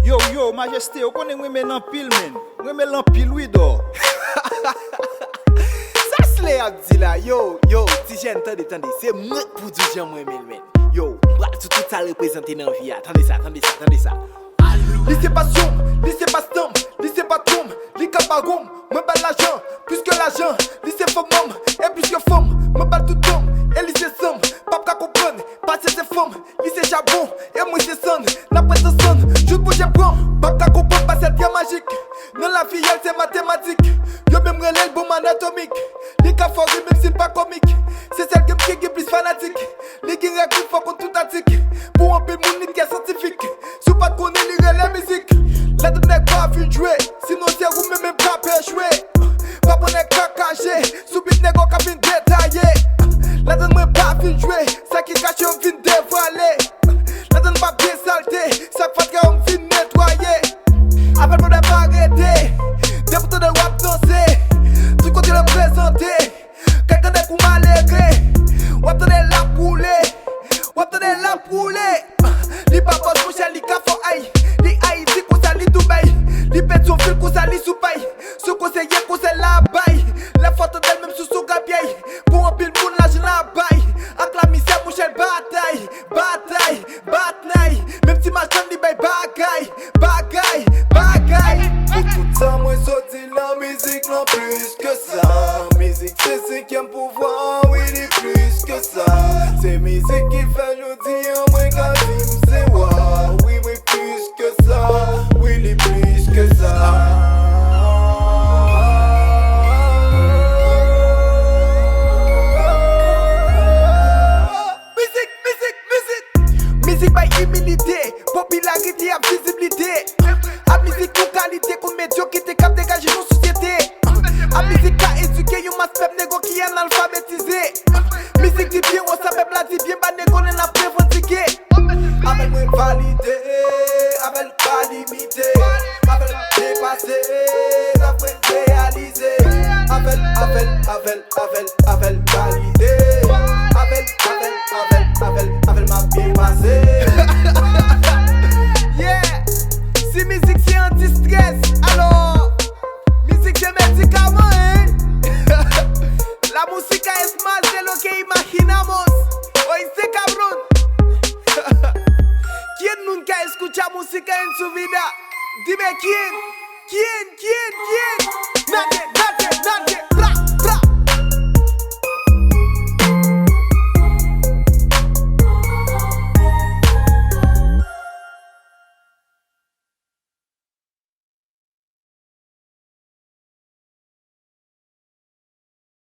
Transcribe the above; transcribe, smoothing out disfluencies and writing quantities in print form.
Yo, majesté, vous connaissez moi maintenant pile men. Moi maintenant pile oui do. Ça se l'est à dire là. Yo, si j'ai entendu, c'est moi pour dire j'aime moi men. Yo, tout ça représente dans la vie. Attendez ça. Lycée passion, lycée pastom, lycée patron, lycée capagoum, me balle l'argent, plus que l'argent, lycée femme, et plus que femme, me balle tout homme, et lycée somme, pas qu'à comprendre, passer ses femmes, lycée charbon, et moi c'est son, la presse de son, juste pour j'ai prends, pas qu'à comprendre, pas c'est bien magique, non la fille elle c'est mathématique, yo même relève bon anatomique, lycée fort même si pas comique, c'est celle qui est plus fanatique, lycée réactif faut qu'on tout attique, pour un peu mon qui est scientifique, sous pas qu'on est la musique, la donne n'est pas vu jouer, sinon c'est vous même pas péchoué. Papa n'est qu'à cacher, subit n'est qu'à fin détaillé. La donne n'est pas vu jouer, ça qui cache on fin dévoiler. La donne pas bien saleté, ça fait qu'on fin nettoyer. Avec moi de pas arrêter, des photos de rap danser, tu continues de présenter. Quelqu'un n'est qu'on m'allégré, on va donner la poulée, on va donner la poulée. Li papa bouche li kafo aïe, li Haïti qu'on sali Dubaï, li pète son fil qu'on sali sous paille, ce conseiller qu'on sait la baille, la photo d'elle même sous son gabiaille, pour un pile moun la je la baille, acclamé c'est bouche elle bataille, même si ma chaîne li baille bagaille. Pour tout ça moi sorti la musique non plus que ça, musique c'est cinquième pouvoir, oui il est plus que ça, c'est musique qui fait jodi en moins qu'à c'est wow, oui plus que ça, oui il est plus que ça. Musique by humilité, popularité à visibilité. A musique ou qualité comme médiocrité cap dégager nos sociétés. A musique à éduquer yon masse peuple négo qui est analphabétisé. Musique dit bien, on s'appelle la dit bien, bah négo n'a pas revendiqué. Avec moi validé, avec pas limité, avec dépassé, avec réalisé, avec validé, avec ma bien passé. Yeah, si musique c'est anti-stress, alors musique c'est médicament, hein. La música es más de lo que imaginamos. Oíste cabrón. ¿Quién nunca escucha música en su vida? Dime quién. Nadie.